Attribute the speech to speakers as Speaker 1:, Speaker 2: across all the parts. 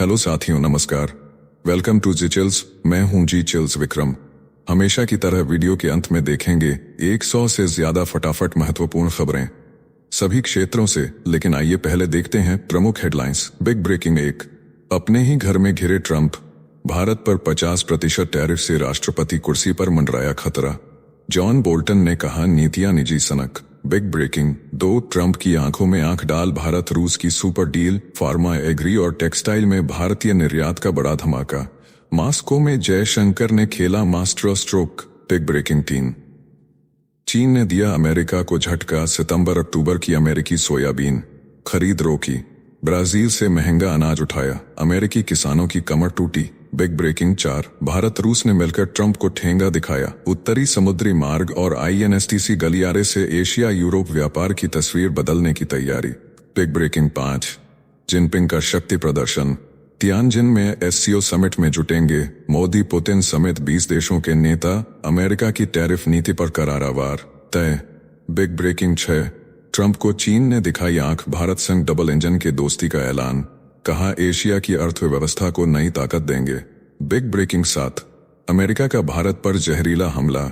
Speaker 1: Hello साथियों, नमस्कार। Welcome to G chills. मैं हूं जी चिल्स विक्रम। हमेशा की तरह वीडियो के अंत में देखेंगे 100 से ज्यादा फटाफट महत्वपूर्ण खबरें सभी क्षेत्रों से। लेकिन आइए पहले देखते हैं प्रमुख हेडलाइंस। Big breaking 1। अपने ही घर में घिरे ट्रंप, भारत पर 50% टैरिफ से राष्ट्रपति कुर्सी पर मंडराया खतरा। जॉन बोल्टन ने कहा, नीतियां निजी सनक। Big breaking 2। ट्रंप की आंखों में आंख डाल भारत रूस की सुपर डील। फार्मा, एग्री और टेक्सटाइल में भारतीय निर्यात का बड़ा धमाका। मॉस्को में जयशंकर ने खेला मास्टर स्ट्रोक। Big breaking 3। चीन ने दिया अमेरिका को झटका, सितंबर-अक्टूबर की अमेरिकी सोयाबीन खरीद रोकी। ब्राजील से महंगा अनाज उठाया, अमेरिकी किसानों की कमर टूटी। Big breaking 4। भारत रूस ने मिलकर ट्रंप को ठेंगा दिखाया। उत्तरी समुद्री मार्ग और INSTC गलियारे से एशिया यूरोप व्यापार की तस्वीर बदलने की तैयारी। Big breaking 5। जिनपिंग का शक्ति प्रदर्शन, तियानजिन में SCO समिट में जुटेंगे मोदी पुतिन समेत 20 देशों के नेता। अमेरिका की टैरिफ नीति पर करारा वार तय। Big breaking 6। ट्रंप को चीन ने दिखाई आंख, भारत संग डबल इंजन के दोस्ती का ऐलान। कहा, एशिया की अर्थव्यवस्था को नई ताकत देंगे। Big breaking 7। अमेरिका का भारत पर जहरीला हमला,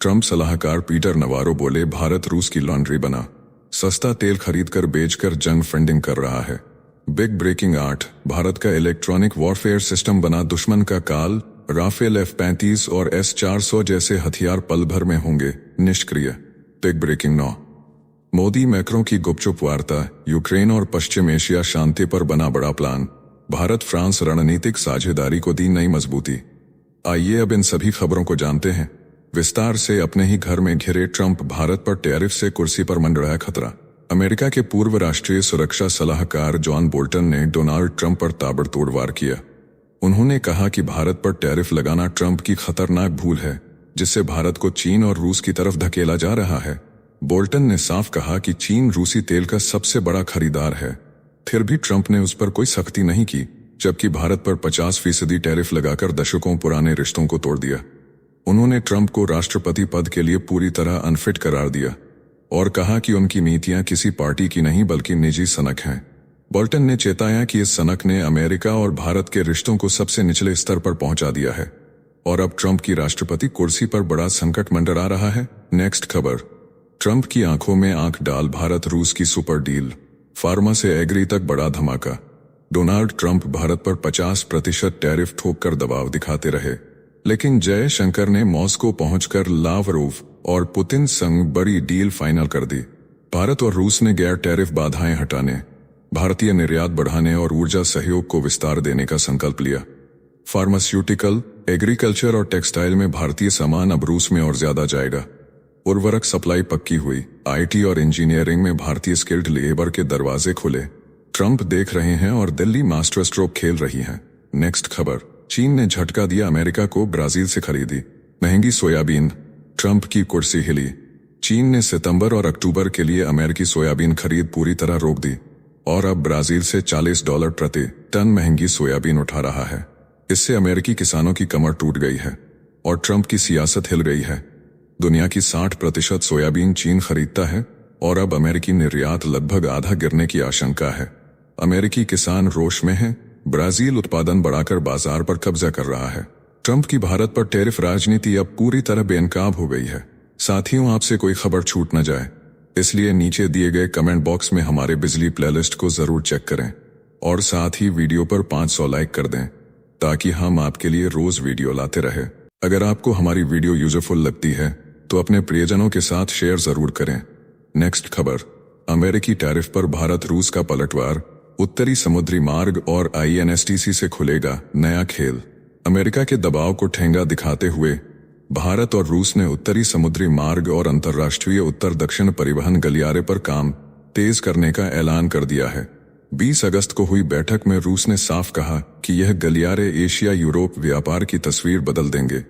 Speaker 1: ट्रंप सलाहकार पीटर नवारो बोले, भारत रूस की लॉन्ड्री बना, सस्ता तेल खरीदकर बेचकर जंग फंडिंग कर रहा है। Big breaking 8। भारत का इलेक्ट्रॉनिक वॉरफेयर सिस्टम बना दुश्मन का काल, राफेल F-35 और S-400 जैसे हथियार पल भर में होंगे निष्क्रिय। Big breaking 9। मोदी मैक्रों की गुपचुप वार्ता, यूक्रेन और पश्चिम एशिया शांति पर बना बड़ा प्लान, भारत फ्रांस रणनीतिक साझेदारी को दी नई मजबूती। आइए अब इन सभी खबरों को जानते हैं विस्तार से। अपने ही घर में घिरे ट्रंप, भारत पर टैरिफ से कुर्सी पर मंडराया खतरा। अमेरिका के पूर्व राष्ट्रीय सुरक्षा सलाहकार जॉन बोल्टन ने डोनाल्ड ट्रंप पर ताबड़तोड़ वार किया। उन्होंने कहा कि भारत पर टैरिफ लगाना ट्रंप की खतरनाक भूल है, जिससे भारत को चीन और रूस की तरफ धकेला जा रहा है। बोल्टन ने साफ कहा कि चीन रूसी तेल का सबसे बड़ा खरीदार है। फिर भी ट्रंप ने उस पर कोई सख्ती नहीं की, जबकि भारत पर 50% टैरिफ लगाकर दशकों पुराने रिश्तों को तोड़ दिया। उन्होंने ट्रंप को राष्ट्रपति पद के लिए पूरी तरह अनफिट करार दिया और कहा कि उनकी नीतियां किसी पार्टी की नहीं बल्कि निजी सनक हैं। बोल्टन ने चेताया कि इस सनक ने अमेरिका और भारत के रिश्तों को सबसे निचले स्तर पर पहुंचा दिया है और अब ट्रंप की राष्ट्रपति कुर्सी पर बड़ा संकट मंडरा रहा है। नेक्स्ट खबर। ट्रंप की आंखों में आंख डाल, भारत रूस की सुपर डील, फार्मा से एग्री तक बड़ा धमाका। डोनाल्ड ट्रंप भारत पर 50% टैरिफ ठोक कर दबाव दिखाते रहे, लेकिन जयशंकर ने मॉस्को पहुंचकर लावरोव और पुतिन संग बड़ी डील फाइनल कर दी। भारत और रूस ने गैर टैरिफ बाधाएं हटाने, भारतीय निर्यात बढ़ाने और ऊर्जा सहयोग को विस्तार देने का संकल्प लिया। फार्मास्यूटिकल, एग्रीकल्चर और टेक्सटाइल में भारतीय सामान अब रूस में और ज्यादा जाएगा। उर्वरक सप्लाई पक्की हुई, IT और इंजीनियरिंग में भारतीय स्किल्ड लेबर के दरवाजे खुले। ट्रंप देख रहे हैं और दिल्ली मास्टर स्ट्रोक खेल रही है। नेक्स्ट खबर। चीन ने झटका दिया अमेरिका को, ब्राजील से खरीदी महंगी सोयाबीन, ट्रंप की कुर्सी हिली। चीन ने सितंबर और अक्टूबर के लिए अमेरिकी सोयाबीन खरीद पूरी तरह रोक दी और अब ब्राजील से $40 प्रति टन महंगी सोयाबीन उठा रहा है। इससे अमेरिकी किसानों की कमर टूट गई है और ट्रंप की सियासत हिल गई है। दुनिया की 60% सोयाबीन चीन खरीदता है और अब अमेरिकी निर्यात लगभग आधा गिरने की आशंका है। अमेरिकी किसान रोष में हैं, ब्राजील उत्पादन बढ़ाकर बाजार पर कब्जा कर रहा है। ट्रंप की भारत पर टैरिफ राजनीति अब पूरी तरह बेनकाब हो गई है। साथियों, आपसे कोई खबर छूट न जाए, इसलिए नीचे दिए गए कमेंट बॉक्स में हमारे बिजली प्लेलिस्ट को जरूर चेक करें और साथ ही वीडियो पर 500 लाइक कर दें, ताकि हम आपके लिए रोज वीडियो लाते रहे। अगर आपको हमारी वीडियो यूजफुल लगती है तो अपने प्रियजनों के साथ शेयर जरूर करें। नेक्स्ट खबर। अमेरिकी टैरिफ पर भारत रूस का पलटवार, उत्तरी समुद्री मार्ग और INSTC से खुलेगा नया खेल। अमेरिका के दबाव को ठेंगा दिखाते हुए भारत और रूस ने उत्तरी समुद्री मार्ग और अंतर्राष्ट्रीय उत्तर दक्षिण परिवहन गलियारे पर काम तेज करने का ऐलान कर दिया है। 20 अगस्त को हुई बैठक में रूस ने साफ कहा कि यह गलियारे एशिया यूरोप व्यापार की तस्वीर बदल देंगे।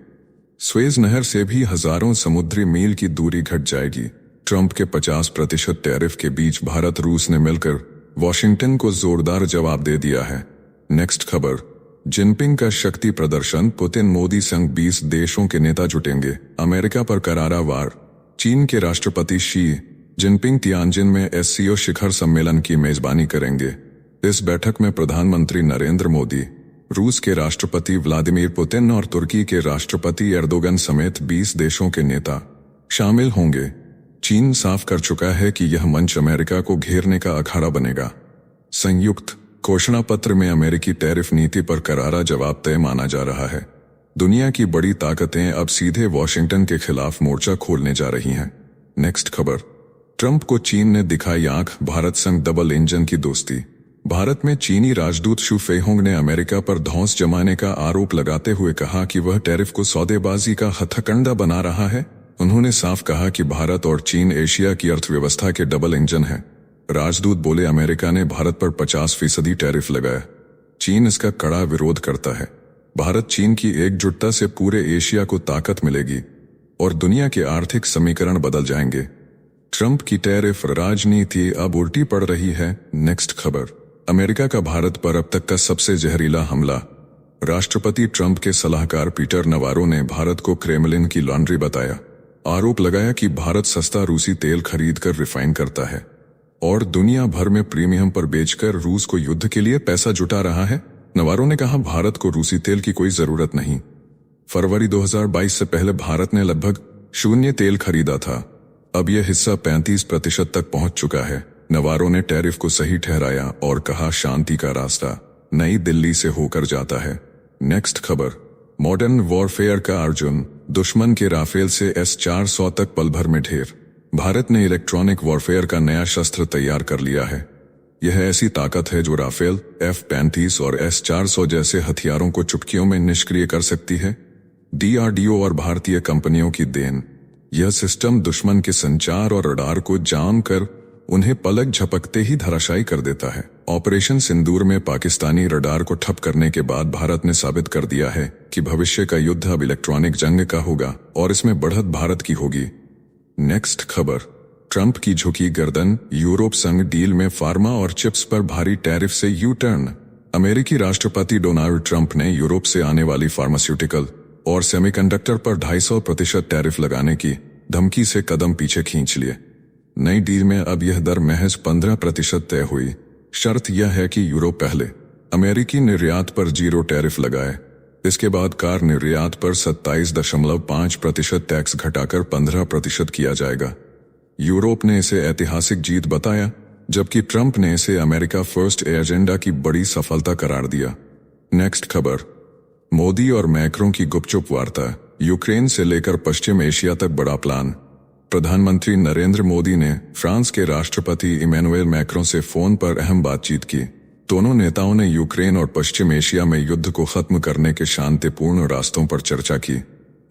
Speaker 1: स्वेज नहर से भी हजारों समुद्री मील की दूरी घट जाएगी। ट्रंप के 50% टैरिफ के बीच भारत रूस ने मिलकर वॉशिंगटन को जोरदार जवाब दे दिया है। नेक्स्ट खबर। जिनपिंग का शक्ति प्रदर्शन, पुतिन मोदी संग 20 देशों के नेता जुटेंगे, अमेरिका पर करारा वार। चीन के राष्ट्रपति शी जिनपिंग तियानजिन में SCO शिखर सम्मेलन की मेजबानी करेंगे। इस बैठक में प्रधानमंत्री नरेंद्र मोदी, रूस के राष्ट्रपति व्लादिमीर पुतिन और तुर्की के राष्ट्रपति एर्दोगन समेत 20 देशों के नेता शामिल होंगे। चीन साफ कर चुका है कि यह मंच अमेरिका को घेरने का अखाड़ा बनेगा। संयुक्त घोषणा पत्र में अमेरिकी टैरिफ नीति पर करारा जवाब तय माना जा रहा है। दुनिया की बड़ी ताकतें अब सीधे वॉशिंगटन के खिलाफ मोर्चा खोलने जा रही हैं। नेक्स्ट खबर, ट्रंप को चीन ने दिखाई आंख, भारत संग डबल इंजन की दोस्ती। भारत में चीनी राजदूत शू फेहोंग ने अमेरिका पर धौंस जमाने का आरोप लगाते हुए कहा कि वह टैरिफ को सौदेबाजी का हथकंडा बना रहा है। उन्होंने साफ कहा कि भारत और चीन एशिया की अर्थव्यवस्था के डबल इंजन हैं। राजदूत बोले, अमेरिका ने भारत पर 50% टैरिफ लगाया। चीन इसका कड़ा विरोध करता है। भारत चीन की एकजुटता से पूरे एशिया को ताकत मिलेगी और दुनिया के आर्थिक समीकरण बदल जाएंगे। ट्रंप की टैरिफ राजनीति अब उल्टी पड़ रही है। नेक्स्ट खबर, अमेरिका का भारत पर अब तक का सबसे जहरीला हमला। राष्ट्रपति ट्रंप के सलाहकार पीटर नवारो ने भारत को क्रेमलिन की लॉन्ड्री बताया। आरोप लगाया कि भारत सस्ता रूसी तेल खरीदकर रिफाइन करता है और दुनिया भर में प्रीमियम पर बेचकर रूस को युद्ध के लिए पैसा जुटा रहा है। नवारो ने कहा, भारत को रूसी तेल की कोई जरूरत नहीं। फरवरी 2022 से पहले भारत ने लगभग 0 तेल खरीदा था। अब यह हिस्सा 35% तक पहुंच चुका है। नवारो ने टैरिफ को सही ठहराया और कहा, शांति का रास्ता नई दिल्ली से होकर जाता है। नेक्स्ट खबर, मॉडर्न वॉरफेयर का अर्जुन, दुश्मन के राफेल से S-400 तक पल भर में ढेर। भारत ने इलेक्ट्रॉनिक वॉरफेयर का नया शस्त्र तैयार कर लिया है। यह ऐसी ताकत है जो राफेल, F-35 और S-400 जैसे हथियारों को चुटकियों में निष्क्रिय कर सकती है। DRDO और भारतीय कंपनियों की देन। यह सिस्टम दुश्मन के संचार और रडार को जाम कर उन्हें पलक झपकते ही धराशायी कर देता है। ऑपरेशन सिंदूर में पाकिस्तानी रडार को ठप करने के बाद भारत ने साबित कर दिया है कि भविष्य का युद्ध अब इलेक्ट्रॉनिक जंग का होगा और इसमें बढ़त भारत की होगी। नेक्स्ट खबर, ट्रंप की झुकी गर्दन, यूरोप संग डील में फार्मा और चिप्स पर भारी टैरिफ से यू टर्न। अमेरिकी राष्ट्रपति डोनाल्ड ट्रंप ने यूरोप से आने वाली फार्मास्यूटिकल और सेमीकंडक्टर पर 250% टैरिफ लगाने की धमकी से कदम पीछे खींच लिए। नई डील में अब यह दर महज 15% तय हुई। शर्त यह है कि यूरोप पहले अमेरिकी निर्यात पर 0 टैरिफ लगाए। इसके बाद कार निर्यात पर 27.5% टैक्स घटाकर 15% किया जाएगा। यूरोप ने इसे ऐतिहासिक जीत बताया, जबकि ट्रंप ने इसे अमेरिका फर्स्ट एजेंडा की बड़ी सफलता करार दिया। नेक्स्ट खबर, मोदी और मैक्रों की गुपचुप वार्ता, यूक्रेन से लेकर पश्चिम एशिया तक बड़ा प्लान। प्रधानमंत्री नरेंद्र मोदी ने फ्रांस के राष्ट्रपति इमैनुएल मैक्रों से फोन पर अहम बातचीत की। दोनों नेताओं ने यूक्रेन और पश्चिम एशिया में युद्ध को खत्म करने के शांतिपूर्ण रास्तों पर चर्चा की।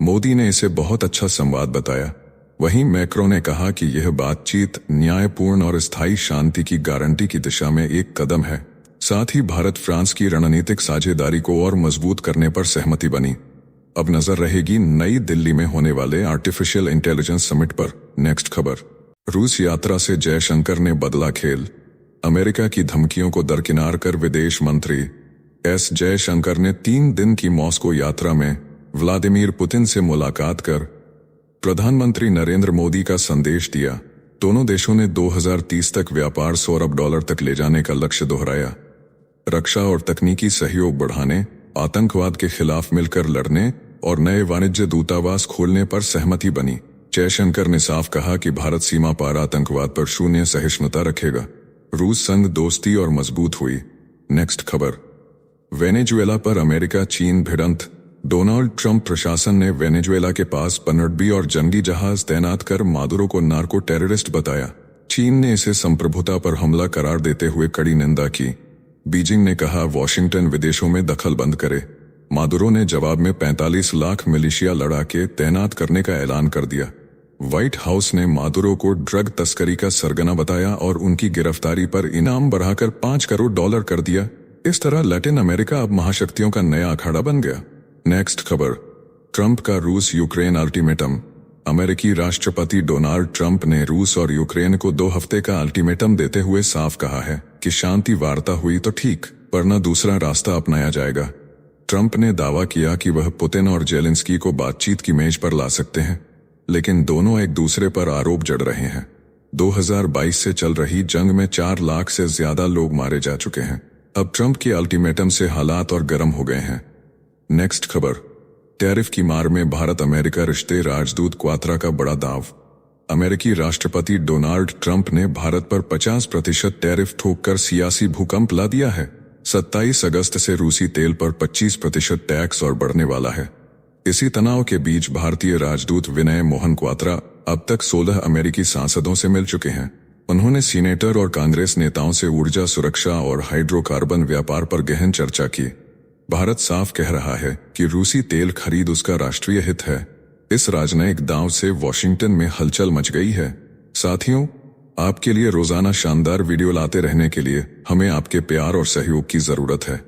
Speaker 1: मोदी ने इसे बहुत अच्छा संवाद बताया। वहीं मैक्रों ने कहा कि यह बातचीत न्यायपूर्ण और स्थायी शांति की गारंटी की दिशा में एक कदम है। साथ ही भारत फ्रांस की रणनीतिक साझेदारी को और मजबूत करने पर सहमति बनी। अब नजर रहेगी नई दिल्ली में होने वाले आर्टिफिशियल इंटेलिजेंस समिट पर। नेक्स्ट खबर, रूस यात्रा से जयशंकर ने बदला खेल। अमेरिका की धमकियों को दरकिनार कर विदेश मंत्री एस जयशंकर ने 3 दिन की मॉस्को यात्रा में व्लादिमीर पुतिन से मुलाकात कर प्रधानमंत्री नरेंद्र मोदी का संदेश दिया। दोनों देशों ने 2030 तक व्यापार $100 अरब तक ले जाने का लक्ष्य दोहराया। रक्षा और तकनीकी सहयोग बढ़ाने, आतंकवाद के खिलाफ मिलकर लड़ने और नए वाणिज्य दूतावास खोलने पर सहमति बनी। जयशंकर ने साफ कहा कि भारत सीमा पार आतंकवाद पर 0 सहिष्णुता रखेगा। रूस संग दोस्ती और मजबूत हुई। नेक्स्ट खबर, वेनेजुएला पर अमेरिका चीन भिड़ंत। डोनाल्ड ट्रंप प्रशासन ने वेनेजुएला के पास पनडुब्बी और जंगी जहाज तैनात कर मादुरो को नार्को टेररिस्ट बताया। चीन ने इसे संप्रभुता पर हमला करार देते हुए कड़ी निंदा की। बीजिंग ने कहा, वॉशिंगटन विदेशों में दखल बंद करे। मादुरो ने जवाब में 45 लाख मिलिशिया लड़ाके तैनात करने का ऐलान कर दिया। व्हाइट हाउस ने मादुरो को ड्रग तस्करी का सरगना बताया और उनकी गिरफ्तारी पर इनाम बढ़ाकर $5 करोड़ कर दिया। इस तरह लैटिन अमेरिका अब महाशक्तियों का नया अखाड़ा बन गया। नेक्स्ट खबर, ट्रंप का रूस यूक्रेन अल्टीमेटम। अमेरिकी राष्ट्रपति डोनाल्ड ट्रंप ने रूस और यूक्रेन को 2 हफ्ते का अल्टीमेटम देते हुए साफ कहा है कि शांति वार्ता हुई तो ठीक, वरना दूसरा रास्ता अपनाया जाएगा। ट्रंप ने दावा किया कि वह पुतिन और जेलेंस्की को बातचीत की मेज पर ला सकते हैं, लेकिन दोनों एक दूसरे पर आरोप जड़ रहे हैं। 2022 से चल रही जंग में 4 लाख से ज्यादा लोग मारे जा चुके हैं। अब ट्रंप के अल्टीमेटम से हालात और गर्म हो गए हैं। नेक्स्ट खबर, टैरिफ की मार में भारत अमेरिका रिश्ते, राजदूत क्वात्रा का बड़ा दांव। अमेरिकी राष्ट्रपति डोनाल्ड ट्रंप ने भारत पर 50% टैरिफ ठोककर सियासी भूकंप ला दिया है। 27 अगस्त से रूसी तेल पर 25% टैक्स और बढ़ने वाला है। इसी तनाव के बीच भारतीय राजदूत विनय मोहन क्वात्रा अब तक 16 अमेरिकी सांसदों से मिल चुके हैं। उन्होंने सीनेटर और कांग्रेस नेताओं से ऊर्जा सुरक्षा और हाइड्रोकार्बन व्यापार पर गहन चर्चा की। भारत साफ कह रहा है कि रूसी तेल खरीद उसका राष्ट्रीय हित है। इस राजनयिक दांव से वॉशिंगटन में हलचल मच गई है। साथियों, आपके लिए रोजाना शानदार वीडियो लाते रहने के लिए हमें आपके प्यार और सहयोग की जरूरत है।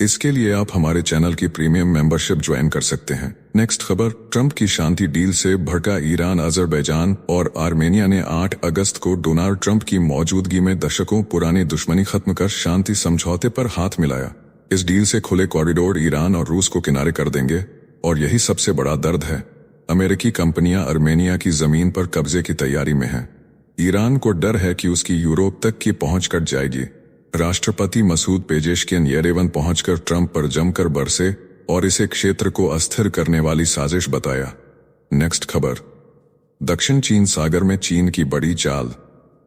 Speaker 1: इसके लिए आप हमारे चैनल की प्रीमियम मेंबरशिप ज्वाइन कर सकते हैं। नेक्स्ट खबर, ट्रंप की शांति डील से भड़का ईरान, अजरबैजान और आर्मेनिया ने 8 अगस्त को डोनाल्ड ट्रंप की मौजूदगी में दशकों पुरानी दुश्मनी खत्म कर शांति समझौते पर हाथ मिलाया। इस डील से खुले कॉरिडोर ईरान और रूस को किनारे कर देंगे और यही सबसे बड़ा दर्द है। अमेरिकी कंपनियां आर्मेनिया की जमीन पर कब्जे की तैयारी में हैं। ईरान को डर है कि उसकी यूरोप तक की पहुंच कट जाएगी। राष्ट्रपति मसूद पेजेशकिन येरेवन पहुंचकर ट्रंप पर जमकर बरसे और इसे क्षेत्र को अस्थिर करने वाली साजिश बताया। नेक्स्ट खबर, दक्षिण चीन सागर में चीन की बड़ी चाल।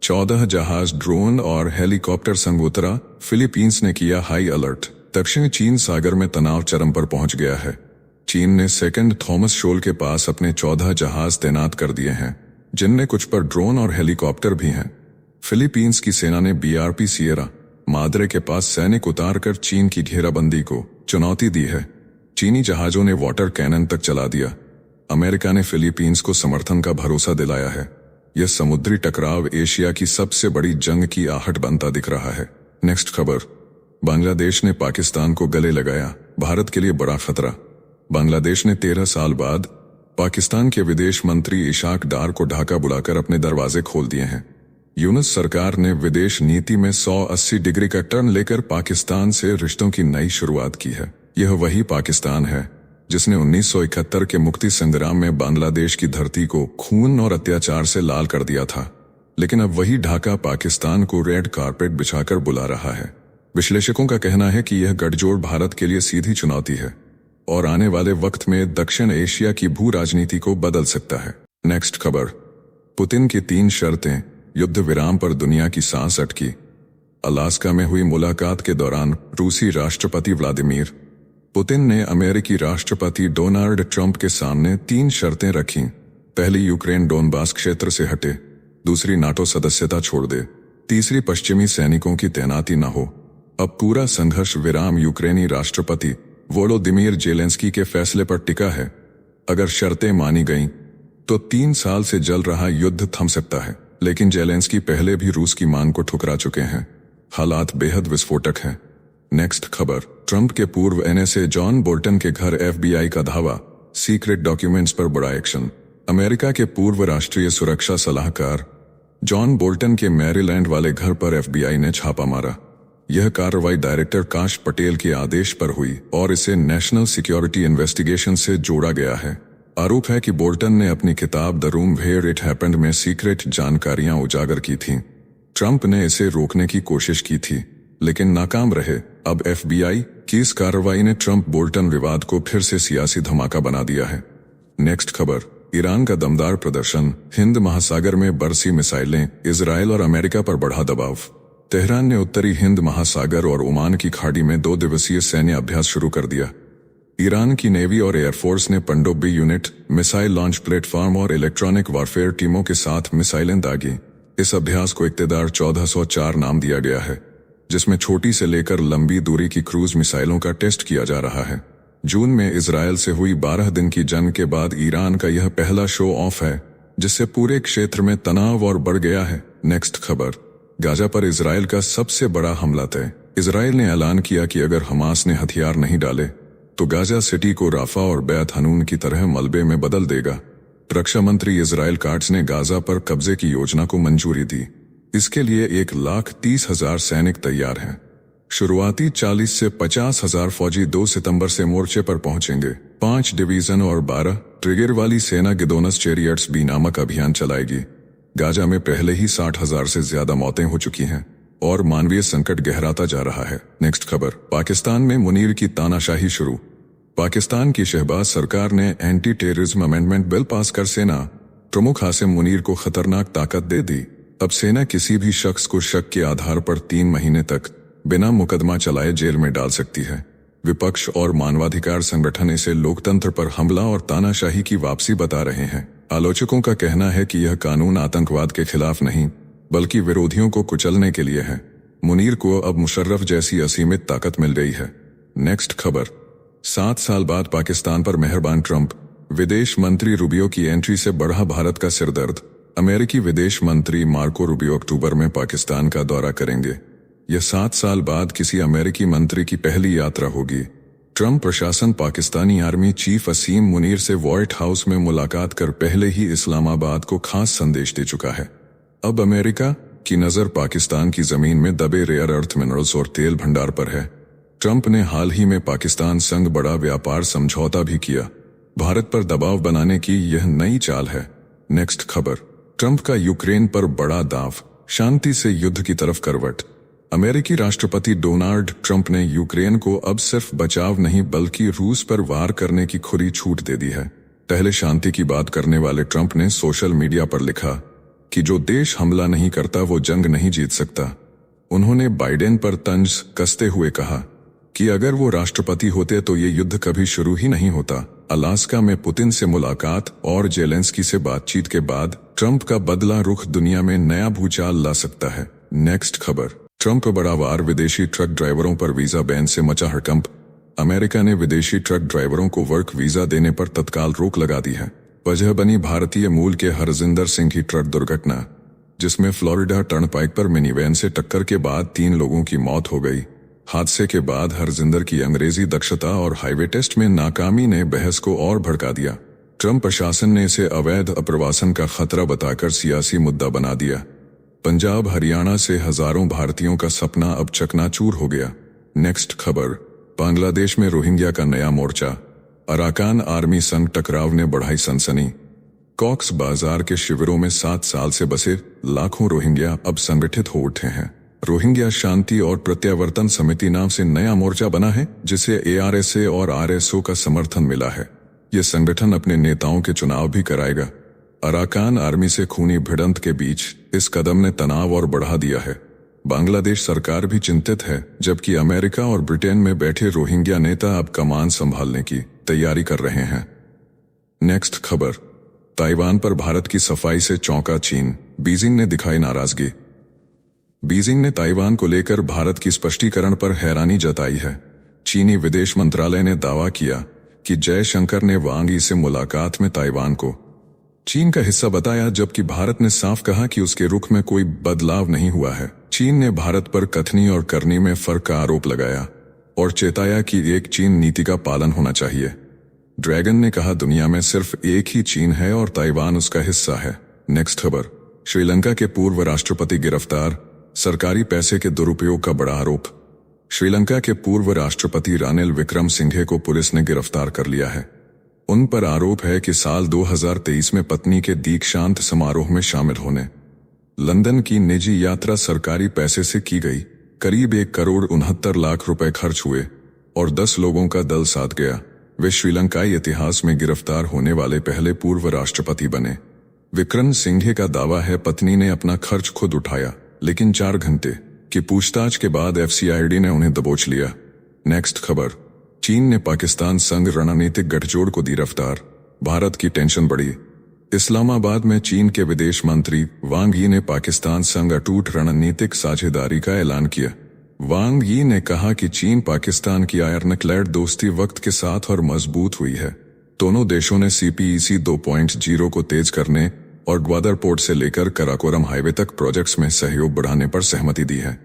Speaker 1: 14 जहाज, ड्रोन और हेलीकॉप्टर संग उतरा, फिलीपींस ने किया हाई अलर्ट। दक्षिण चीन सागर में तनाव चरम पर पहुंच गया है। चीन ने सेकंड थॉमस शोल के पास अपने 14 जहाज तैनात कर दिए हैं, जिनमें कुछ पर ड्रोन और हेलीकॉप्टर भी हैं। फिलीपींस की सेना ने बीआरपी सिएरा माद्रे के पास सैनिक उतारकर चीन की घेराबंदी को चुनौती दी है। चीनी जहाजों ने वाटर कैनन तक चला दिया। अमेरिका ने फिलीपींस को समर्थन का भरोसा दिलाया है। यह समुद्री टकराव एशिया की सबसे बड़ी जंग की आहट बनता दिख रहा है। नेक्स्ट खबर, बांग्लादेश ने पाकिस्तान को गले लगाया, भारत के लिए बड़ा खतरा। बांग्लादेश ने 13 साल बाद पाकिस्तान के विदेश मंत्री इशाक डार को ढाका बुलाकर अपने दरवाजे खोल दिए हैं। यूनुस सरकार ने विदेश नीति में 180 डिग्री का टर्न लेकर पाकिस्तान से रिश्तों की नई शुरुआत की है। यह वही पाकिस्तान है जिसने 1971 के मुक्ति संग्राम में बांग्लादेश की धरती को खून और अत्याचार से लाल कर दिया था। लेकिन अब वही ढाका पाकिस्तान को रेड कारपेट बिछाकर बुला रहा है। विश्लेषकों का कहना है कि यह गठजोड़ भारत के लिए सीधी चुनौती है और आने वाले वक्त में दक्षिण एशिया की भू राजनीति को बदल सकता है। नेक्स्ट खबर, पुतिन की 3 शर्तें, युद्ध विराम पर दुनिया की सांस अटकी। अलास्का में हुई मुलाकात के दौरान रूसी राष्ट्रपति व्लादिमीर पुतिन ने अमेरिकी राष्ट्रपति डोनाल्ड ट्रंप के सामने 3 शर्तें रखीं। पहली, यूक्रेन डोनबास क्षेत्र से हटे। दूसरी, नाटो सदस्यता छोड़ दे। तीसरी, पश्चिमी सैनिकों की तैनाती न हो। अब पूरा संघर्ष विराम यूक्रेनी राष्ट्रपति वोलोदिमीर जेलेंस्की के फैसले पर टिका है। अगर शर्तें मानी गईं तो 3 साल से जल रहा युद्ध थम सकता है। लेकिन जेलेंस्की पहले भी रूस की मांग को ठुकरा चुके हैं। हालात बेहद विस्फोटक हैं। नेक्स्ट खबर, ट्रंप के पूर्व एनएसए जॉन बोल्टन के घर एफबीआई का धावा, सीक्रेट डॉक्यूमेंट्स पर बड़ा एक्शन। अमेरिका के पूर्व राष्ट्रीय सुरक्षा सलाहकार जॉन बोल्टन के मैरीलैंड वाले घर पर एफबीआई ने छापा मारा। यह कार्रवाई डायरेक्टर काश पटेल के आदेश पर हुई और इसे नेशनल सिक्योरिटी इन्वेस्टिगेशन से जोड़ा गया है। आरोप है कि बोल्टन ने अपनी किताब the room where it happened में सीक्रेट जानकारियां उजागर की थीं। ट्रंप ने इसे रोकने की कोशिश की थी लेकिन नाकाम रहे। अब एफबीआई की इस कार्रवाई ने ट्रंप बोल्टन विवाद को फिर से सियासी धमाका बना दिया है। नेक्स्ट खबर, ईरान का दमदार प्रदर्शन, हिंद महासागर में बरसी मिसाइलें, इजराइल और अमेरिका पर बढ़ा दबाव। तेहरान ने उत्तरी हिंद महासागर और ओमान की खाड़ी में 2 दिवसीय सैन्य अभ्यास शुरू कर दिया। ईरान की नेवी और एयरफोर्स ने पनडुब्बी यूनिट, मिसाइल लॉन्च प्लेटफॉर्म और इलेक्ट्रॉनिक वॉरफेयर टीमों के साथ मिसाइलें दागी। इस अभ्यास को इक्तदार 1404 नाम दिया गया है, जिसमें छोटी से लेकर लंबी दूरी की क्रूज मिसाइलों का टेस्ट किया जा रहा है। जून में इजरायल से हुई 12 दिन की जंग के बाद ईरान का यह पहला शो ऑफ है, जिससे पूरे क्षेत्र में तनाव और बढ़ गया है। नेक्स्ट खबर, गाजा पर इजरायल का सबसे बड़ा हमला तय। इजरायल ने ऐलान किया कि अगर हमास ने हथियार नहीं डाले तो गाजा सिटी को राफा और बैत हनून की तरह मलबे में बदल देगा। रक्षा मंत्री इजराइल काट्स ने गाजा पर कब्जे की योजना को मंजूरी दी। इसके लिए 1,30,000 सैनिक तैयार हैं। शुरुआती 40 से 50,000 फौजी 2 सितंबर से मोर्चे पर पहुंचेंगे। 5 डिवीजन और 12 ट्रिगर वाली सेना गिदोनस चैरियट्स बी नामक अभियान चलाएगी। गाजा में पहले ही 60,000 से ज्यादा मौतें हो चुकी हैं और मानवीय संकट गहराता जा रहा है। नेक्स्ट खबर, पाकिस्तान में मुनीर की तानाशाही शुरू। पाकिस्तान की शहबाज सरकार ने anti terrorism amendment bill pass कर सेना प्रमुख आसिम मुनीर को खतरनाक ताकत दे दी। अब सेना किसी भी शख्स को शक के आधार पर 3 महीने तक बिना मुकदमा चलाए जेल में डाल सकती है। विपक्ष और मानवाधिकार संगठन इसे लोकतंत्र पर हमला और तानाशाही की वापसी बता रहे हैं। आलोचकों का कहना है कि यह कानून आतंकवाद के खिलाफ नहीं बल्कि विरोधियों को कुचलने के लिए है। मुनीर को अब मुशर्रफ जैसी असीमित ताकत मिल गई है। नेक्स्ट खबर, 7 साल बाद पाकिस्तान पर मेहरबान ट्रंप। विदेश मंत्री रूबियो की एंट्री से बढ़ा भारत का सिरदर्द। अमेरिकी विदेश मंत्री मार्को रूबियो अक्टूबर में पाकिस्तान का दौरा करेंगे। यह 7 साल बाद किसी अमेरिकी मंत्री की पहली यात्रा होगी। ट्रंप प्रशासन पाकिस्तानी आर्मी चीफ असीम मुनीर से व्हाइट हाउस में मुलाकात कर पहले ही इस्लामाबाद को खास संदेश दे चुका है। अब अमेरिका की नजर पाकिस्तान की जमीन में दबे रेयर अर्थ मिनरल्स और तेल भंडार पर है। ट्रंप ने हाल ही में पाकिस्तान संग बड़ा व्यापार समझौता भी किया। भारत पर दबाव बनाने की यह नई चाल है। नेक्स्ट खबर, ट्रंप का यूक्रेन पर बड़ा दाव, शांति से युद्ध की तरफ करवट। अमेरिकी राष्ट्रपति डोनाल्ड ट्रंप ने यूक्रेन को अब सिर्फ बचाव नहीं बल्कि रूस पर वार करने की खुली छूट दे दी है। पहले शांति की बात करने वाले ट्रंप ने सोशल मीडिया पर लिखा कि जो देश हमला नहीं करता वो जंग नहीं जीत सकता। उन्होंने बाइडेन पर तंज कसते हुए कहा कि अगर वो राष्ट्रपति होते तो ये युद्ध कभी शुरू ही नहीं होता। अलास्का में पुतिन से मुलाकात और जेलेंस्की से बातचीत के बाद ट्रंप का बदला रुख दुनिया में नया भूचाल ला सकता है। नेक्स्ट खबर, ट्रंप बड़ा वार, विदेशी ट्रक ड्राइवरों पर वीजा बैन से मचा हड़कंप। अमेरिका ने विदेशी ट्रक ड्राइवरों को वर्क वीजा देने पर तत्काल रोक लगा दी है। वजह बनी भारतीय मूल के हरजिंदर सिंह की ट्रक दुर्घटना, जिसमें फ्लोरिडा टर्नपाइक पर मिनीवैन से टक्कर के बाद 3 लोगों की मौत हो गई। हादसे के बाद हरजिंदर की अंग्रेजी दक्षता और हाईवे टेस्ट में नाकामी ने बहस को और भड़का दिया। ट्रंप प्रशासन ने इसे अवैध अप्रवासन का खतरा बताकर सियासी मुद्दा बना दिया। पंजाब हरियाणा से हजारों भारतीयों का सपना अब चकनाचूर हो गया। नेक्स्ट खबर, बांग्लादेश में रोहिंग्या का नया मोर्चा, अराकान आर्मी संग टकराव ने बढ़ाई सनसनी। कॉक्स बाजार के शिविरों में 7 साल से बसे लाखों रोहिंग्या अब संगठित हो उठे हैं। रोहिंग्या शांति और प्रत्यावर्तन समिति नाम से नया मोर्चा बना है, जिसे ARSA और RSO का समर्थन मिला है। यह संगठन अपने नेताओं के चुनाव भी कराएगा। अराकान आर्मी से खूनी भिड़ंत के बीच इस कदम ने तनाव और बढ़ा दिया है। बांग्लादेश सरकार भी चिंतित है, जबकि अमेरिका और ब्रिटेन में बैठे रोहिंग्या नेता अब कमान संभालने की तैयारी कर रहे हैं। नेक्स्ट खबर, ताइवान पर भारत की सफाई से चौंका चीन, बीजिंग ने दिखाई नाराजगी। बीजिंग ने ताइवान को लेकर भारत की स्पष्टीकरण पर हैरानी जताई है। चीनी विदेश मंत्रालय ने दावा किया कि जयशंकर ने वांग यी से मुलाकात में ताइवान को चीन का हिस्सा बताया, जबकि भारत ने साफ कहा कि उसके रुख में कोई बदलाव नहीं हुआ है। चीन ने भारत पर कथनी और करनी में फर्क का आरोप लगाया और चेताया कि एक चीन नीति का पालन होना चाहिए। ड्रैगन ने कहा दुनिया में सिर्फ एक ही चीन है और ताइवान उसका हिस्सा है। नेक्स्ट खबर, श्रीलंका के पूर्व राष्ट्रपति गिरफ्तार, सरकारी पैसे के दुरुपयोग का बड़ा आरोप। श्रीलंका के पूर्व राष्ट्रपति रानिल विक्रमसिंघे को पुलिस ने गिरफ्तार कर लिया है। उन पर आरोप है कि साल 2023 में पत्नी के दीक्षांत समारोह में शामिल होने लंदन की निजी यात्रा सरकारी पैसे से की गई। करीब 1,69,00,000 रुपए खर्च हुए और 10 लोगों का दल साथ गया। वे श्रीलंकाई इतिहास में गिरफ्तार होने वाले पहले पूर्व राष्ट्रपति बने। विक्रमसिंघे का दावा है पत्नी ने अपना खर्च खुद उठाया, लेकिन 4 घंटे की पूछताछ के बाद FCID ने उन्हें दबोच लिया। नेक्स्ट खबर, चीन ने पाकिस्तान संग रणनीतिक गठजोड़ को दी रफ्तार, भारत की टेंशन बढ़ी। इस्लामाबाद में चीन के विदेश मंत्री वांग यी ने पाकिस्तान संग अटूट रणनीतिक साझेदारी का ऐलान किया। वांग यी ने कहा कि चीन पाकिस्तान की आयरनक्लैड दोस्ती वक्त के साथ और मजबूत हुई है। दोनों देशों ने CPEC 2.0 को तेज करने और ग्वादर पोर्ट से लेकर कराकोरम हाईवे तक प्रोजेक्ट्स में सहयोग बढ़ाने पर सहमति दी है।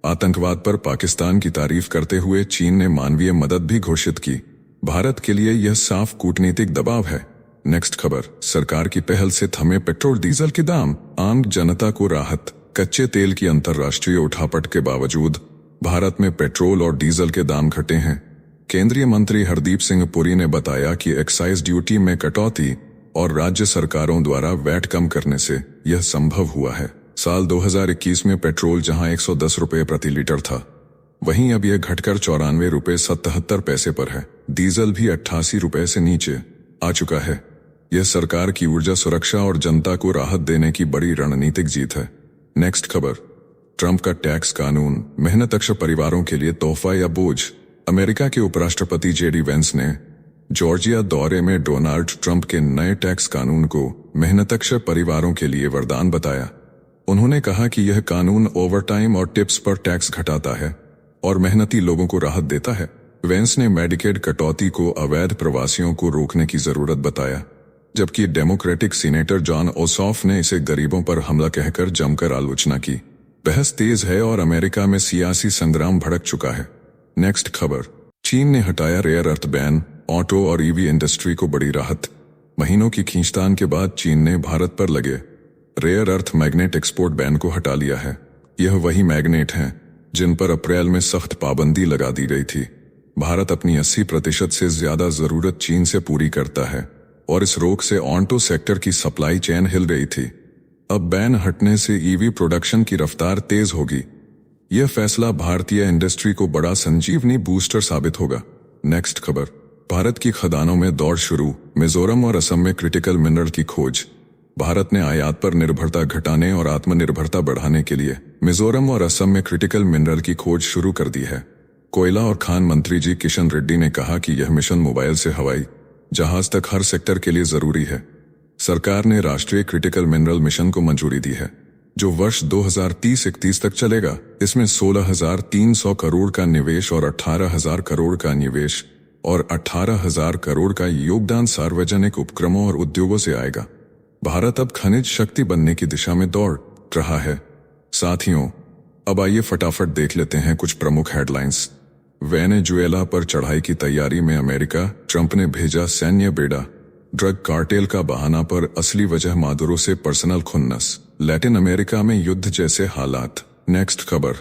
Speaker 1: आतंकवाद पर पाकिस्तान की तारीफ करते हुए चीन ने मानवीय मदद भी घोषित की। भारत के लिए यह साफ कूटनीतिक दबाव है। नेक्स्ट खबर, सरकार की पहल से थमे पेट्रोल डीजल के दाम, आम जनता को राहत। कच्चे तेल की अंतर्राष्ट्रीय उठापट के बावजूद भारत में पेट्रोल और डीजल के दाम घटे हैं। केंद्रीय मंत्री हरदीप सिंह पुरी ने बताया कि एक्साइज ड्यूटी में कटौती और राज्य सरकारों द्वारा वैट कम करने से यह संभव हुआ है। साल 2021 में पेट्रोल जहां 110 रुपये प्रति लीटर था, वहीं अब यह घटकर 94 रुपये 77 पैसे पर है। डीजल भी 88 रुपये से नीचे आ चुका है। यह सरकार की ऊर्जा सुरक्षा और जनता को राहत देने की बड़ी रणनीतिक जीत है। नेक्स्ट खबर, ट्रंप का टैक्स कानून मेहनतकश परिवारों के लिए तोहफा या बोझ। अमेरिका के उपराष्ट्रपति जेडी वेंस ने जॉर्जिया दौरे में डोनाल्ड ट्रंप के नए टैक्स कानून को मेहनतकश परिवारों के लिए वरदान बताया। उन्होंने कहा कि यह कानून ओवरटाइम और टिप्स पर टैक्स घटाता है और मेहनती लोगों को राहत देता है। वेंस ने मेडिकेड कटौती को अवैध प्रवासियों को रोकने की जरूरत बताया, जबकि डेमोक्रेटिक सीनेटर जॉन ओसॉफ ने इसे गरीबों पर हमला कहकर जमकर आलोचना की। बहस तेज है और अमेरिका में सियासी संग्राम भड़क चुका है। नेक्स्ट खबर, चीन ने हटाया रेयर अर्थ बैन, ऑटो और ईवी इंडस्ट्री को बड़ी राहत। महीनों की खींचतान के बाद चीन ने भारत पर लगे rare earth magnet export ban को हटा लिया है। यह वही मैग्नेट हैं जिन पर अप्रैल में सख्त पाबंदी लगा दी गई थी। भारत अपनी 80% से ज्यादा जरूरत चीन से पूरी करता है और इस रोक से ऑटो सेक्टर की सप्लाई चेन हिल गई थी। अब बैन हटने से ईवी प्रोडक्शन की रफ्तार तेज होगी। यह फैसला भारतीय इंडस्ट्री को बड़ा संजीवनी बूस्टर साबित होगा। नेक्स्ट खबर, भारत की खदानों में दौड़ शुरू, मिजोरम और असम में क्रिटिकल मिनरल की खोज। भारत ने आयात पर निर्भरता घटाने और आत्मनिर्भरता बढ़ाने के लिए मिजोरम और असम में क्रिटिकल मिनरल की खोज शुरू कर दी है। कोयला और खान मंत्री जी किशन रेड्डी ने कहा कि यह मिशन मोबाइल से हवाई जहाज तक हर सेक्टर के लिए जरूरी है। सरकार ने राष्ट्रीय क्रिटिकल मिनरल मिशन को मंजूरी दी है, जो वर्ष 2030-31 तक चलेगा। इसमें 16,300 करोड़ का निवेश और 18,000 करोड़ का निवेश और 18,000 करोड़ का योगदान सार्वजनिक उपक्रमों और उद्योगों से आएगा। भारत अब खनिज शक्ति बनने की दिशा में दौड़ रहा है। साथियों, अब आइए फटाफट देख लेते हैं कुछ प्रमुख हेडलाइंस। वेनेजुएला पर चढ़ाई की तैयारी में अमेरिका, ट्रंप ने भेजा सैन्य बेड़ा। ड्रग कार्टेल का बहाना पर असली वजह मादुरो से पर्सनल खुन्नस। लैटिन अमेरिका में युद्ध जैसे हालात। नेक्स्ट खबर,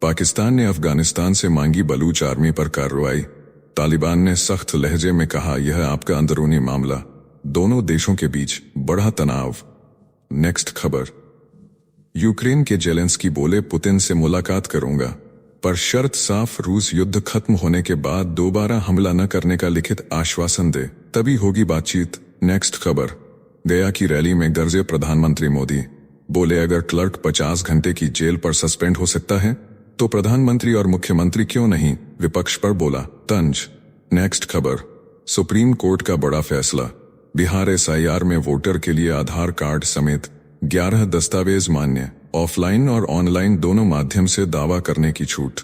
Speaker 1: पाकिस्तान ने अफगानिस्तान से मांगी बलूच आर्मी पर कार्रवाई। तालिबान ने सख्त लहजे में कहा यह आपका अंदरूनी मामला। दोनों देशों के बीच बढ़ा तनाव। नेक्स्ट खबर, यूक्रेन के जेलेंस्की बोले पुतिन से मुलाकात करूंगा, पर शर्त साफ, रूस युद्ध खत्म होने के बाद दोबारा हमला न करने का लिखित आश्वासन दे, तभी होगी बातचीत। नेक्स्ट खबर, गया की रैली में गरजे प्रधानमंत्री मोदी, बोले अगर क्लर्क 50 घंटे की जेल पर सस्पेंड हो सकता है तो प्रधानमंत्री और मुख्यमंत्री क्यों नहीं, विपक्ष पर बोला तंज। नेक्स्ट खबर, सुप्रीम कोर्ट का बड़ा फैसला, बिहार एसआईआर में वोटर के लिए आधार कार्ड समेत 11 दस्तावेज मान्य, ऑफलाइन और ऑनलाइन दोनों माध्यम से दावा करने की छूट।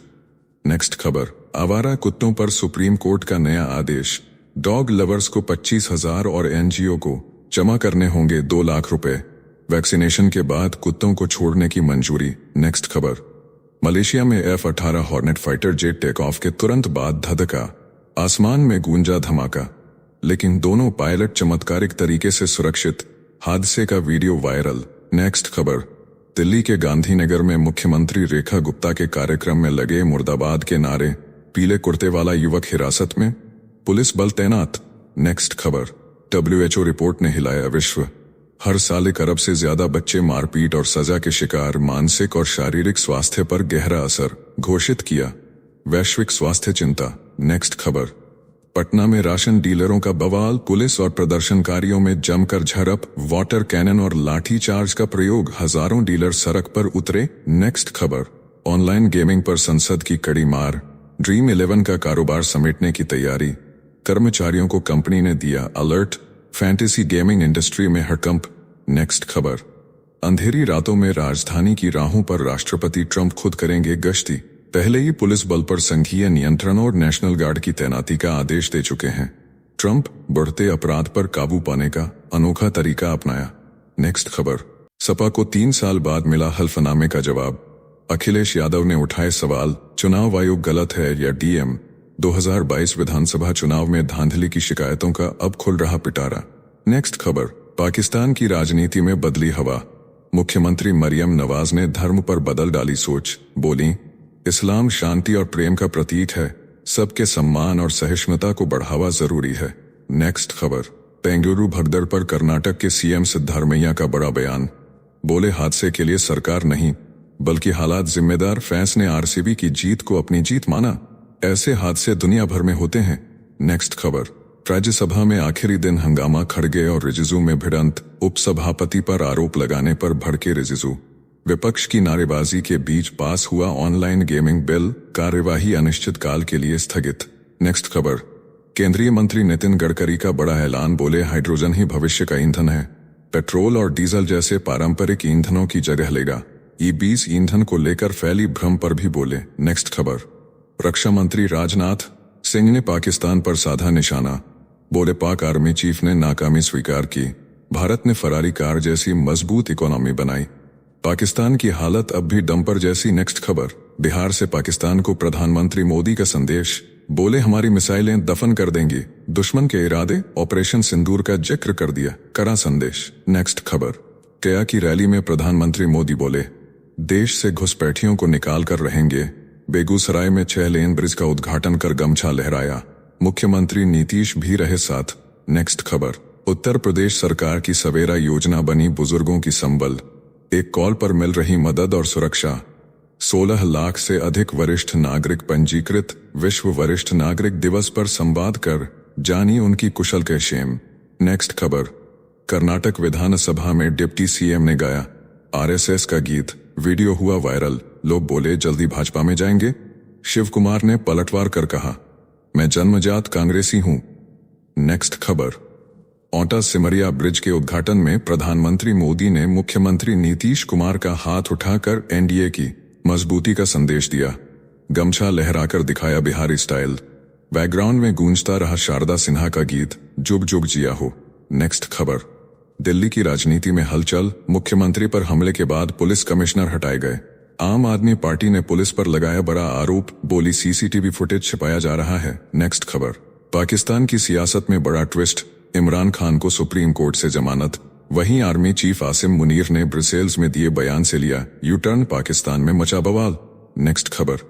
Speaker 1: नेक्स्ट खबर, आवारा कुत्तों पर सुप्रीम कोर्ट का नया आदेश, डॉग लवर्स को 25,000 और एनजीओ को जमा करने होंगे 2 लाख रुपए। वैक्सीनेशन के बाद कुत्तों को छोड़ने की मंजूरी। नेक्स्ट खबर, मलेशिया में F-18 hornet fighter jet take off के तुरंत बाद धधका, आसमान में गूंजा धमाका, लेकिन दोनों पायलट चमत्कारिक तरीके से सुरक्षित, हादसे का वीडियो वायरल। नेक्स्ट खबर, दिल्ली के गांधीनगर में मुख्यमंत्री रेखा गुप्ता के कार्यक्रम में लगे मुर्दाबाद के नारे, पीले कुर्ते वाला युवक हिरासत में, पुलिस बल तैनात। नेक्स्ट खबर, WHO रिपोर्ट ने हिलाया विश्व, हर साल 1 अरब से ज्यादा बच्चे मारपीट और सजा के शिकार, मानसिक और शारीरिक स्वास्थ्य पर गहरा असर घोषित किया, वैश्विक स्वास्थ्य चिंता। नेक्स्ट खबर, पटना में राशन डीलरों का बवाल, पुलिस और प्रदर्शनकारियों में जमकर झड़प, वाटर कैनन और लाठी चार्ज का प्रयोग, हजारों डीलर सड़क पर उतरे। नेक्स्ट खबर, ऑनलाइन गेमिंग पर संसद की कड़ी मार, ड्रीम 11 का कारोबार समेटने की तैयारी, कर्मचारियों को कंपनी ने दिया अलर्ट, फैंटेसी गेमिंग इंडस्ट्री में हड़कंप। नेक्स्ट खबर, अंधेरी रातों में राजधानी की राहों पर राष्ट्रपति ट्रंप खुद करेंगे गश्ती, पहले ही पुलिस बल पर संघीय नियंत्रण और नेशनल गार्ड की तैनाती का आदेश दे चुके हैं। ट्रंप बढ़ते अपराध पर काबू पाने का अनोखा तरीका अपनाया। नेक्स्ट खबर, सपा को 3 साल बाद मिला हल्फनामे का जवाब, अखिलेश यादव ने उठाए सवाल, चुनाव आयोग गलत है या डीएम। 2022 विधानसभा चुनाव में धांधली की शिकायतों का अब खुल रहा पिटारा। नेक्स्ट खबर, पाकिस्तान की राजनीति में बदली हवा, मुख्यमंत्री मरियम नवाज ने धर्म पर बदल डाली सोच, बोली इस्लाम शांति और प्रेम का प्रतीक है, सबके सम्मान और सहिष्णुता को बढ़ावा जरूरी है। नेक्स्ट खबर, बेंगलुरु भगदड़ पर कर्नाटक के सीएम सिद्धारमैया का बड़ा बयान। बोले हादसे के लिए सरकार नहीं बल्कि हालात जिम्मेदार। फैंस ने आरसीबी की जीत को अपनी जीत माना। ऐसे हादसे दुनिया भर में होते हैं। नेक्स्ट खबर, राज्यसभा में आखिरी दिन हंगामा। खड़गे और रिजिजू में भिड़ंत। उपसभापति पर आरोप लगाने पर भड़के रिजिजू। विपक्ष की नारेबाजी के बीच पास हुआ ऑनलाइन गेमिंग बिल। कार्यवाही अनिश्चितकाल के लिए स्थगित। नेक्स्ट खबर, केंद्रीय मंत्री नितिन गडकरी का बड़ा ऐलान। बोले हाइड्रोजन ही भविष्य का ईंधन है। पेट्रोल और डीजल जैसे पारंपरिक ईंधनों की जगह लेगा। ई-20 ईंधन को लेकर फैली भ्रम पर भी बोले। नेक्स्ट खबर, रक्षा मंत्री राजनाथ सिंह ने पाकिस्तान पर साधा निशाना। बोले पाक आर्मी चीफ ने नाकामी स्वीकार की। भारत ने फरारी कार जैसी मजबूत इकोनॉमी बनाई। पाकिस्तान की हालत अब भी डंपर जैसी। नेक्स्ट खबर, बिहार से पाकिस्तान को प्रधानमंत्री मोदी का संदेश। बोले हमारी मिसाइलें दफन कर देंगी दुश्मन के इरादे। ऑपरेशन सिंदूर का जिक्र कर दिया, कड़ा संदेश। नेक्स्ट खबर, गया की रैली में प्रधानमंत्री मोदी बोले देश से घुसपैठियों को निकाल कर रहेंगे। बेगूसराय में 6 लेन ब्रिज का उद्घाटन कर गमछा लहराया। मुख्यमंत्री नीतीश भी रहे साथ। नेक्स्ट खबर, उत्तर प्रदेश सरकार की सवेरा योजना बनी बुजुर्गों की संबल। एक कॉल पर मिल रही मदद और सुरक्षा। 16 लाख से अधिक वरिष्ठ नागरिक पंजीकृत। विश्व वरिष्ठ नागरिक दिवस पर संवाद कर जानी उनकी कुशल क्षेम। नेक्स्ट खबर, कर्नाटक विधानसभा में डिप्टी सीएम ने गाया आरएसएस का गीत। वीडियो हुआ वायरल। लोग बोले जल्दी भाजपा में जाएंगे। शिव कुमार ने पलटवार कर कहा मैं जन्मजात कांग्रेसी हूं। नेक्स्ट खबर, औंटा सिमरिया ब्रिज के उद्घाटन में प्रधानमंत्री मोदी ने मुख्यमंत्री नीतीश कुमार का हाथ उठाकर एनडीए की मजबूती का संदेश दिया। गमछा लहराकर दिखाया बिहारी स्टाइल। बैकग्राउंड में गूंजता रहा शारदा सिन्हा का गीत जुग जुग जिया हो। नेक्स्ट खबर, दिल्ली की राजनीति में हलचल। मुख्यमंत्री पर हमले के बाद पुलिस कमिश्नर हटाए गए। आम आदमी पार्टी ने पुलिस पर लगाया बड़ा आरोप। बोली सीसीटीवी फुटेज छिपाया जा रहा है। नेक्स्ट खबर, पाकिस्तान की सियासत में बड़ा ट्विस्ट। इमरान खान को सुप्रीम कोर्ट से जमानत। वहीं आर्मी चीफ आसिम मुनीर ने ब्रसेल्स में दिए बयान से लिया यू टर्न। पाकिस्तान में मचा बवाल। नेक्स्ट खबर,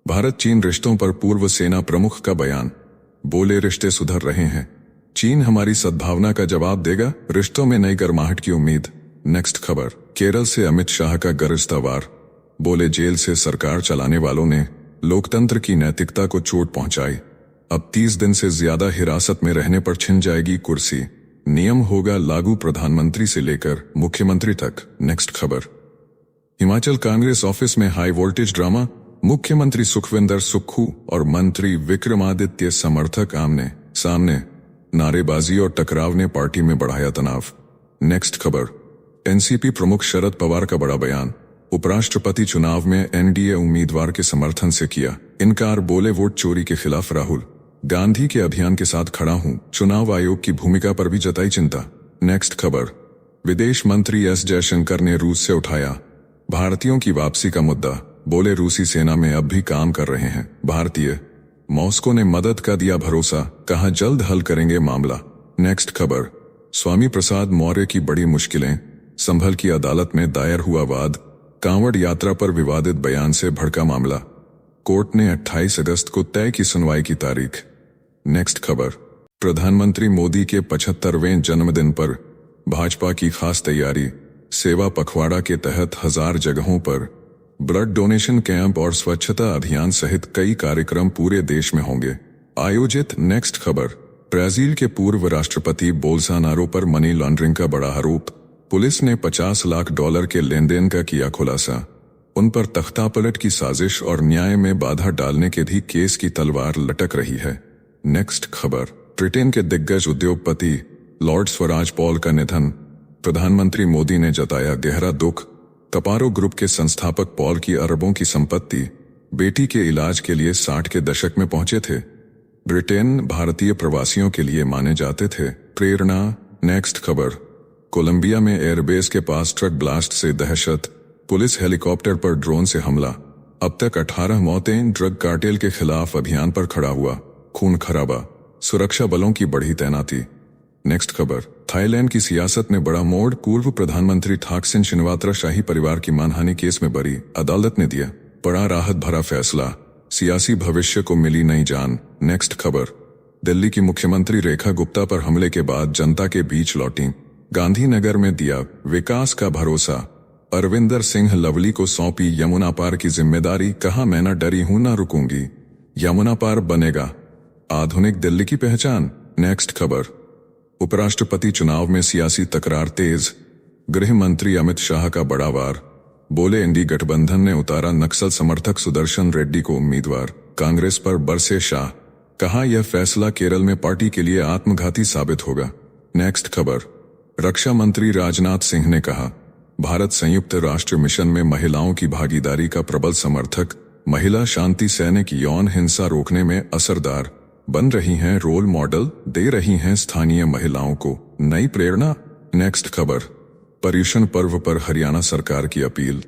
Speaker 1: भारत चीन रिश्तों पर पूर्व सेना प्रमुख का बयान। बोले रिश्ते सुधर रहे हैं। चीन हमारी सद्भावना का जवाब देगा। रिश्तों में नई गर्माहट की उम्मीद। नेक्स्ट खबर, केरल से अमित शाह का गरजता वार। बोले जेल से सरकार चलाने वालों ने लोकतंत्र की नैतिकता को चोट पहुंचाई। अब 30 दिन से ज्यादा हिरासत में रहने पर छिन जाएगी कुर्सी। नियम होगा लागू प्रधानमंत्री से लेकर मुख्यमंत्री तक। नेक्स्ट खबर, हिमाचल कांग्रेस ऑफिस में हाई वोल्टेज ड्रामा। मुख्यमंत्री सुखविंदर सुक्खू और मंत्री विक्रमादित्य समर्थक आमने सामने। नारेबाजी और टकराव ने पार्टी में बढ़ाया तनाव। नेक्स्ट खबर, एनसीपी प्रमुख शरद पवार का बड़ा बयान। उपराष्ट्रपति चुनाव में एनडीए उम्मीदवार के समर्थन से किया इनकार। बोले वोट चोरी के खिलाफ राहुल गांधी के अभियान के साथ खड़ा हूं। चुनाव आयोग की भूमिका पर भी जताई चिंता। नेक्स्ट खबर, विदेश मंत्री एस जयशंकर ने रूस से उठाया भारतीयों की वापसी का मुद्दा। बोले रूसी सेना में अब भी काम कर रहे हैं भारतीय। मॉस्को ने मदद का दिया भरोसा। कहा जल्द हल करेंगे मामला। नेक्स्ट खबर, स्वामी प्रसाद मौर्य की बड़ी मुश्किलें। संभल की अदालत में दायर हुआ वाद। कांवड़ यात्रा पर विवादित बयान से भड़का मामला। कोर्ट ने 28 अगस्त को तय की सुनवाई की तारीख। नेक्स्ट खबर, प्रधानमंत्री मोदी के 75वें जन्मदिन पर भाजपा की खास तैयारी। सेवा पखवाड़ा के तहत 1000 जगहों पर ब्लड डोनेशन कैंप और स्वच्छता अभियान सहित कई कार्यक्रम पूरे देश में होंगे आयोजित। नेक्स्ट खबर, ब्राजील के पूर्व राष्ट्रपति बोल्सोनारो पर मनी लॉन्ड्रिंग का बड़ा आरोप। पुलिस ने $50 लाख के लेन देन का किया खुलासा। उन पर तख्तापलट की साजिश और न्याय में बाधा डालने के भी केस की तलवार लटक रही है। नेक्स्ट खबर, ब्रिटेन के दिग्गज उद्योगपति लॉर्ड स्वराज पॉल का निधन। प्रधानमंत्री मोदी ने जताया गहरा दुख। कपारो ग्रुप के संस्थापक पॉल की अरबों की संपत्ति बेटी के इलाज के लिए 60 के दशक में पहुंचे थे। ब्रिटेन भारतीय प्रवासियों के लिए माने जाते थे प्रेरणा। नेक्स्ट खबर, कोलंबिया में एयरबेस के पास ट्रक ब्लास्ट से दहशत। पुलिस हेलीकॉप्टर पर ड्रोन से हमला। अब तक 18 मौतें। ड्रग कार्टेल के खिलाफ अभियान पर खड़ा हुआ खून खराबा। सुरक्षा बलों की बढ़ी तैनाती। नेक्स्ट खबर, थाईलैंड की सियासत में बड़ा मोड़। पूर्व प्रधानमंत्री थाकसिन शिनवात्रा शाही परिवार की मानहानि केस में बरी। अदालत ने दिया बड़ा राहत भरा फैसला। सियासी भविष्य को मिली नई जान। नेक्स्ट खबर, दिल्ली की मुख्यमंत्री रेखा गुप्ता पर हमले के बाद जनता के बीच लौटी, गांधीनगर में दिया विकास का भरोसा। अरविंदर सिंह लवली को सौंपी यमुना पार की जिम्मेदारी, कहा मैं न डरी हूं न रुकूंगी, यमुना पार बनेगा आधुनिक दिल्ली की पहचान। नेक्स्ट खबर, उपराष्ट्रपति चुनाव में सियासी तकरार तेज, गृह मंत्री अमित शाह का बड़ा वार, बोले इंडी गठबंधन ने उतारा नक्सल समर्थक सुदर्शन रेड्डी को उम्मीदवार, कांग्रेस पर बरसे शाह, कहा यह फैसला केरल में पार्टी के लिए आत्मघाती साबित होगा। नेक्स्ट खबर, रक्षा मंत्री राजनाथ सिंह ने कहा भारत संयुक्त राष्ट्र मिशन में महिलाओं की भागीदारी का प्रबल समर्थक, महिला शांति सैनिक यौन हिंसा रोकने में असरदार बन रही हैं, रोल मॉडल दे रही हैं स्थानीय महिलाओं को नई प्रेरणा। नेक्स्ट खबर, पर्यूषण पर्व पर हरियाणा सरकार की अपील,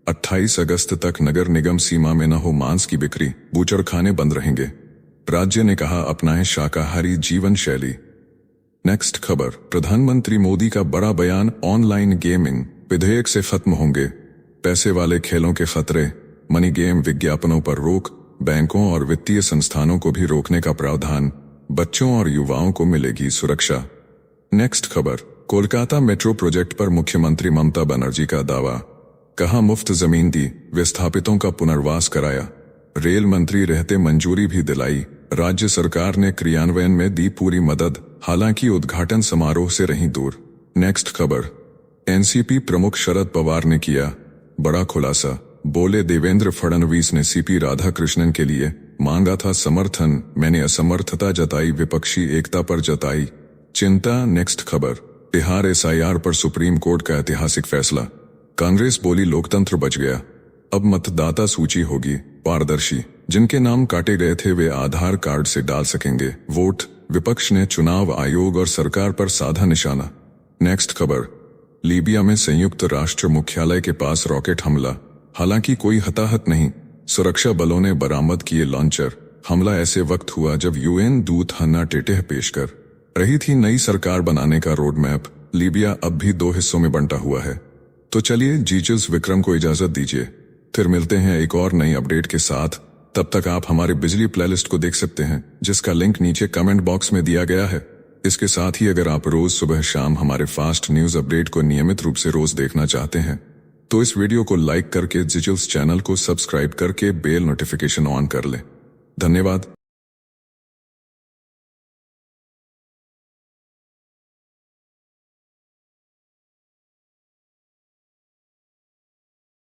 Speaker 1: 28 अगस्त तक नगर निगम सीमा में न हो मांस की बिक्री, बूचड़खाने बंद रहेंगे, राज्य ने कहा अपनाएं शाकाहारी जीवन शैली। नेक्स्ट खबर, प्रधानमंत्री मोदी का बड़ा बयान, ऑनलाइन गेमिंग विधेयक से खत्म होंगे पैसे वाले खेलों के खतरे, मनी गेम विज्ञापनों पर रोक, बैंकों और वित्तीय संस्थानों को भी रोकने का प्रावधान, बच्चों और युवाओं को मिलेगी सुरक्षा। नेक्स्ट खबर, कोलकाता मेट्रो प्रोजेक्ट पर मुख्यमंत्री ममता बनर्जी का दावा, कहा मुफ्त जमीन दी, विस्थापितों का पुनर्वास कराया, रेल मंत्री रहते मंजूरी भी दिलाई, राज्य सरकार ने क्रियान्वयन में दी पूरी मदद, हालांकि उद्घाटन समारोह से रहीं दूर। नेक्स्ट खबर, एनसीपी प्रमुख शरद पवार ने किया बड़ा खुलासा, बोले देवेंद्र फडणवीस ने सीपी राधाकृष्णन के लिए मांगा था समर्थन, मैंने असमर्थता जताई, विपक्षी एकता पर जताई चिंता। नेक्स्ट खबर, बिहार एसआईआर पर सुप्रीम कोर्ट का ऐतिहासिक फैसला, कांग्रेस बोली लोकतंत्र बच गया, अब मतदाता सूची होगी पारदर्शी, जिनके नाम काटे गए थे वे आधार कार्ड से डाल सकेंगे वोट, विपक्ष ने चुनाव आयोग और सरकार पर साधा निशाना। नेक्स्ट खबर, लीबिया में संयुक्त राष्ट्र मुख्यालय के पास रॉकेट हमला, हालांकि कोई हताहत नहीं, सुरक्षा बलों ने बरामद किए लॉन्चर, हमला ऐसे वक्त हुआ जब यूएन दूत हन्ना टेटेह पेश कर रही थी नई सरकार बनाने का रोड मैप। लीबिया अब भी 2 हिस्सों में बंटा हुआ है। तो चलिए जीचल्स विक्रम को इजाजत दीजिए, फिर मिलते हैं एक और नई अपडेट के साथ। तब तक आप हमारे बिजली प्लेलिस्ट को देख सकते हैं, जिसका लिंक नीचे कमेंट बॉक्स में दिया गया है। इसके साथ ही अगर आप रोज सुबह शाम हमारे फास्ट न्यूज अपडेट को नियमित रूप से रोज देखना चाहते हैं तो इस वीडियो को लाइक करके जीचल्स चैनल को सब्सक्राइब करके बेल नोटिफिकेशन ऑन कर लें। धन्यवाद।